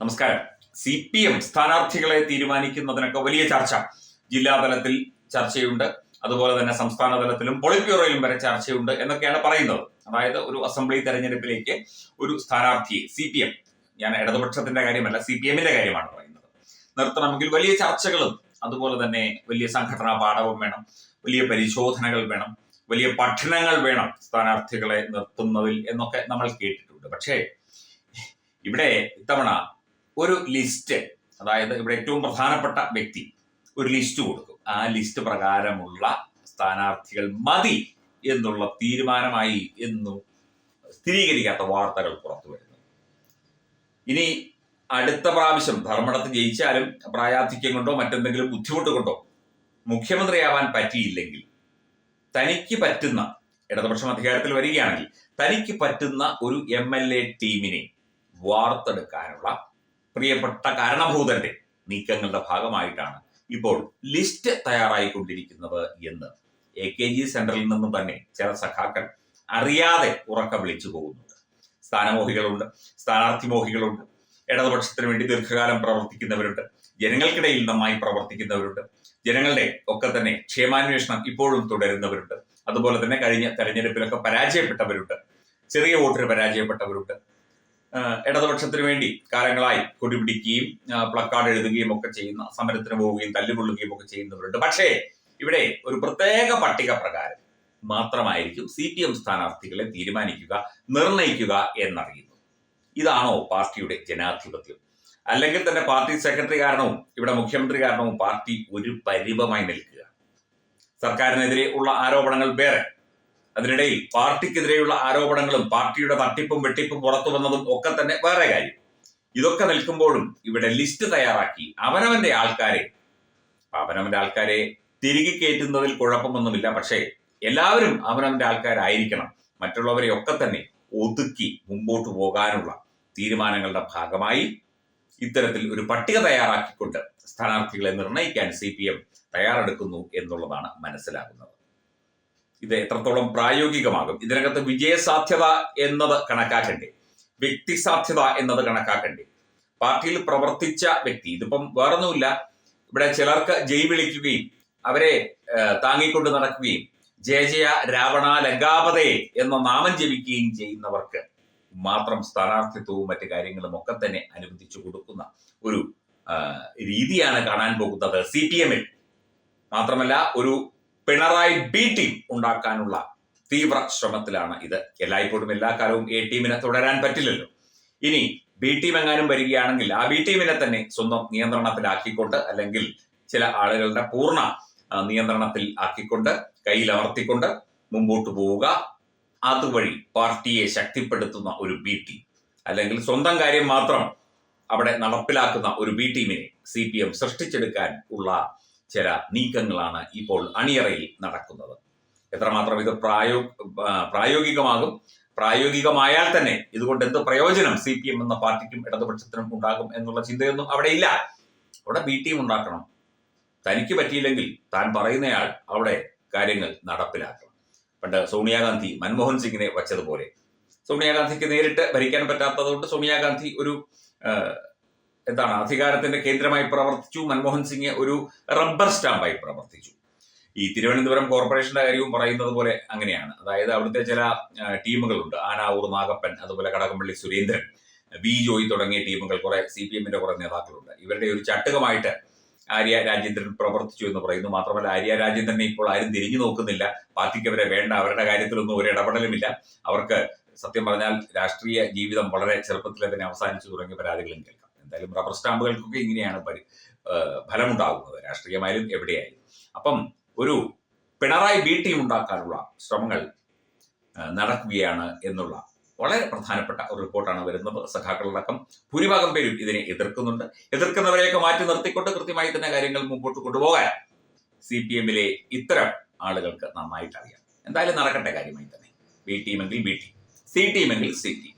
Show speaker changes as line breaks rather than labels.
നമസ്കാരം. CPM സ്ഥാനാർത്ഥികളെ തീരുമാനിക്കുന്നതിനൊക്കെ വലിയ ചർച്ച ജില്ലാ തലത്തിൽ ചർച്ചയുണ്ട്, അതുപോലെ തന്നെ സംസ്ഥാന തലത്തിലും പൊളിറ്റ് ബ്യൂറോയിലും വരെ ചർച്ചയുണ്ട് എന്നൊക്കെയാണ് പറയുന്നത്. അതായത് ഒരു അസംബ്ലി തെരഞ്ഞെടുപ്പിലേക്ക് ഒരു സ്ഥാനാർത്ഥിയെ CPM, ഞാൻ ഇടതുപക്ഷത്തിന്റെ കാര്യമല്ല CPMന്റെ കാര്യമാണ് പറയുന്നത്, നിർത്തണമെങ്കിൽ വലിയ ചർച്ചകളും അതുപോലെ തന്നെ വലിയ സംഘടനാ പാഠവും വേണം, വലിയ പരിശോധനകൾ വേണം, വലിയ പഠനങ്ങൾ വേണം സ്ഥാനാർത്ഥികളെ നിർത്തുന്നതിൽ എന്നൊക്കെ നമ്മൾ കേട്ടിട്ടുണ്ട്. പക്ഷേ ഇവിടെ ഇത്തവണ ഒരു ലിസ്റ്റ്, അതായത് ഇവിടെ ഏറ്റവും പ്രധാനപ്പെട്ട വ്യക്തി ഒരു ലിസ്റ്റ് കൊടുക്കും. ആ ലിസ്റ്റ് പ്രകാരമുള്ള സ്ഥാനാർത്ഥികൾ മതി എന്നുള്ള തീരുമാനമായി എന്നും സ്ഥിരീകരിക്കാത്ത വാർത്തകൾ പുറത്തു വരുന്നു. ഇനി അടുത്ത പ്രാവശ്യം ധർമ്മടത്ത് ജയിച്ചാലും പ്രായാധിക്യം കൊണ്ടോ മറ്റെന്തെങ്കിലും ബുദ്ധിമുട്ട് കൊണ്ടോ മുഖ്യമന്ത്രിയാവാൻ പറ്റിയില്ലെങ്കിൽ തനിക്ക് പറ്റുന്ന, ഇടതുപക്ഷം അധികാരത്തിൽ വരികയാണെങ്കിൽ തനിക്ക് പറ്റുന്ന ഒരു MLA ടീമിനെ വാർത്തെടുക്കാനുള്ള പ്രിയപ്പെട്ട കാരണഭൂതന്റെ നീക്കങ്ങളുടെ ഭാഗമായിട്ടാണ് ഇപ്പോൾ ലിസ്റ്റ് തയ്യാറായിക്കൊണ്ടിരിക്കുന്നത് എന്ന് AKG സെന്ററിൽ നിന്നും തന്നെ ചില സഖാക്കൾ അറിയാതെ ഉറക്കം വിളിച്ചു പോകുന്നുണ്ട്. സ്ഥാനമോഹികളുണ്ട്, സ്ഥാനാർത്ഥി മോഹികളുണ്ട്, ഇടതുപക്ഷത്തിന് വേണ്ടി ദീർഘകാലം പ്രവർത്തിക്കുന്നവരുണ്ട്, ജനങ്ങൾക്കിടയിൽ നന്നായി പ്രവർത്തിക്കുന്നവരുണ്ട്, ജനങ്ങളുടെ ഒക്കെ തന്നെ ക്ഷേമാന്വേഷണം ഇപ്പോഴും തുടരുന്നവരുണ്ട്, അതുപോലെ തന്നെ കഴിഞ്ഞ തെരഞ്ഞെടുപ്പിലൊക്കെ പരാജയപ്പെട്ടവരുണ്ട്, ചെറിയ വോട്ടിന് പരാജയപ്പെട്ടവരുണ്ട്, ഇടതുപക്ഷത്തിന് വേണ്ടി കാലങ്ങളായി കൊടിപിടിക്കുകയും പ്ലക്കാർഡ് എഴുതുകയും ഒക്കെ ചെയ്യുന്ന, സമരത്തിന് പോവുകയും തല്ലുകൊള്ളുകയും ഒക്കെ ചെയ്യുന്നവരുണ്ട്. പക്ഷേ ഇവിടെ ഒരു പ്രത്യേക പട്ടിക പ്രകാരം മാത്രമായിരിക്കും CPM സ്ഥാനാർത്ഥികളെ തീരുമാനിക്കുക, നിർണയിക്കുക എന്നറിയുന്നു. ഇതാണോ പാർട്ടിയുടെ ജനാധിപത്യം? അല്ലെങ്കിൽ തന്നെ പാർട്ടി സെക്രട്ടറി കാരണവും ഇവിടെ മുഖ്യമന്ത്രി കാരണവും പാർട്ടി ഒരു പരിവമായി നിൽക്കുക. സർക്കാരിനെതിരെ ഉള്ള ആരോപണങ്ങൾ വേറെ, അതിനിടയിൽ പാർട്ടിക്കെതിരെയുള്ള ആരോപണങ്ങളും പാർട്ടിയുടെ തട്ടിപ്പും വെട്ടിപ്പും പുറത്തു വന്നതും ഒക്കെ തന്നെ വേറെ കാര്യം. ഇതൊക്കെ നിൽക്കുമ്പോഴും ഇവിടെ ലിസ്റ്റ് തയ്യാറാക്കി അവനവന്റെ ആൾക്കാരെ തിരികെ കയറ്റുന്നതിൽ കുഴപ്പമൊന്നുമില്ല. പക്ഷേ എല്ലാവരും അവനവന്റെ ആൾക്കാരായിരിക്കണം. മറ്റുള്ളവരെ ഒക്കെ തന്നെ ഒതുക്കി മുമ്പോട്ട് പോകാനുള്ള തീരുമാനങ്ങളുടെ ഭാഗമായി ഇത്തരത്തിൽ ഒരു പട്ടിക തയ്യാറാക്കിക്കൊണ്ട് സ്ഥാനാർത്ഥികളെ നിർണയിക്കാൻ CPM തയ്യാറെടുക്കുന്നു എന്നുള്ളതാണ് മനസ്സിലാകുന്നത്. ഇത് എത്രത്തോളം പ്രായോഗികമാകും, ഇതിനകത്ത് വിജയസാധ്യത എന്നത് കണക്കാക്കണ്ടേ, വ്യക്തി സാധ്യത എന്നത് കണക്കാക്കണ്ടേ, പാർട്ടിയിൽ പ്രവർത്തിച്ച വ്യക്തി, ഇതിപ്പം വേറൊന്നുമില്ല, ഇവിടെ ചിലർക്ക് ജയ് വിളിക്കുകയും അവരെ താങ്ങിക്കൊണ്ട് നടക്കുകയും ജയ രാവണ ലങ്കാപതേ എന്ന നാമം ജപിക്കുകയും ചെയ്യുന്നവർക്ക് മാത്രം സ്ഥാനാർത്ഥിത്വവും മറ്റു കാര്യങ്ങളും ഒക്കെ തന്നെ അനുവദിച്ചു കൊടുക്കുന്ന ഒരു രീതിയാണ് കാണാൻ പോകുന്നത് CPMൽ. മാത്രമല്ല ഒരു പിണറായി B ടീം ഉണ്ടാക്കാനുള്ള തീവ്ര ശ്രമത്തിലാണ് ഇത്. എല്ലായ്പ്പോഴും എല്ലാ കാലവും A ടീമിനെ തുടരാൻ പറ്റില്ലല്ലോ. ഇനി B ടീം എങ്ങാനും വരികയാണെങ്കിൽ ആ B ടീമിനെ തന്നെ സ്വന്തം നിയന്ത്രണത്തിലാക്കിക്കൊണ്ട്, അല്ലെങ്കിൽ ചില ആളുകളുടെ പൂർണ്ണ നിയന്ത്രണത്തിൽ ആക്കിക്കൊണ്ട്, കയ്യിലമർത്തിക്കൊണ്ട് മുമ്പോട്ട് പോവുക, അതുവഴി പാർട്ടിയെ ശക്തിപ്പെടുത്തുന്ന ഒരു B ടീം, അല്ലെങ്കിൽ സ്വന്തം കാര്യം മാത്രം അവിടെ നടപ്പിലാക്കുന്ന ഒരു B ടീമിനെ CPM സൃഷ്ടിച്ചെടുക്കാൻ ഉള്ള ചില നീക്കങ്ങളാണ് ഇപ്പോൾ അണിയറയിൽ നടക്കുന്നത്. എത്രമാത്രം ഇത് പ്രായോഗികമാകും, പ്രായോഗികമായാൽ തന്നെ ഇതുകൊണ്ട് എന്ത് പ്രയോജനം CPM എന്ന പാർട്ടിക്കും ഇടതുപക്ഷത്തിനും ഉണ്ടാകും എന്നുള്ള ചിന്തയൊന്നും അവിടെ ഇല്ല. അവിടെ B ടീം ഉണ്ടാക്കണം. തനിക്ക് പറ്റിയില്ലെങ്കിൽ താൻ പറയുന്നയാൾ അവിടെ കാര്യങ്ങൾ നടപ്പിലാക്കണം. പണ്ട് സോണിയാഗാന്ധി മൻമോഹൻ സിംഗിനെ വച്ചതുപോലെ, സോണിയാഗാന്ധിക്ക് നേരിട്ട് ഭരിക്കാൻ പറ്റാത്തതുകൊണ്ട് സോണിയാഗാന്ധി ഒരു അധികാരത്തിന്റെ കേന്ദ്രമായി പ്രവർത്തിച്ചു, മൻമോഹൻ സിംഗ് ഒരു റബ്ബർ സ്റ്റാമ്പായി പ്രവർത്തിച്ചു. ഈ തിരുവനന്തപുരം കോർപ്പറേഷന്റെ കാര്യവും പറയുന്നത് പോലെ അങ്ങനെയാണ്. അതായത് അവിടുത്തെ ചില ടീമുകളുണ്ട്, ആനാവൂർ നാഗപ്പൻ, അതുപോലെ കടകംപള്ളി സുരേന്ദ്രൻ, B ജോയി തുടങ്ങിയ ടീമുകൾ, കുറെ CPMന്റെ കുറെ നേതാക്കളുണ്ട്. ഇവരുടെ ഒരു ചട്ടുകമായിട്ട് ആര്യ രാജേന്ദ്രൻ പ്രവർത്തിച്ചു എന്ന് പറയുന്നു. മാത്രമല്ല ആര്യ രാജേന്ദ്രനെ ഇപ്പോൾ ആരും തിരിഞ്ഞു നോക്കുന്നില്ല, പാർട്ടിക്ക് അവരെ വേണ്ട, അവരുടെ കാര്യത്തിലൊന്നും ഒരു ഇടപെടലുമില്ല. അവർക്ക് സത്യം പറഞ്ഞാൽ രാഷ്ട്രീയ ജീവിതം വളരെ ചെറുപ്പത്തിലെ തന്നെ അവസാനിച്ചു തുടങ്ങിയ പരാതികളും കേൾക്കാം. എന്തായാലും റബ്ബർ സ്റ്റാമ്പുകൾക്കൊക്കെ ഇങ്ങനെയാണ് ഫലമുണ്ടാകുന്നത്, രാഷ്ട്രീയമായാലും എവിടെയായാലും. അപ്പം ഒരു പിണറായി B ടീം ഉണ്ടാക്കാനുള്ള ശ്രമങ്ങൾ നടക്കുകയാണ് എന്നുള്ള വളരെ പ്രധാനപ്പെട്ട ഒരു റിപ്പോർട്ടാണ് വരുന്നത്. സഖാക്കളടക്കം ഭൂരിഭാഗം പേരും ഇതിനെ എതിർക്കുന്നുണ്ട്. എതിർക്കുന്നവരെയൊക്കെ മാറ്റി നിർത്തിക്കൊണ്ട് കൃത്യമായി തന്നെ കാര്യങ്ങൾ മുമ്പോട്ട് കൊണ്ടുപോകാൻ CPMലെ ഇത്തരം ആളുകൾക്ക് നന്നായിട്ട് അറിയാം. എന്തായാലും നടക്കട്ടെ കാര്യമായി തന്നെ. B ടീമെങ്കിൽ B team, C ടീമെങ്കിൽ C team.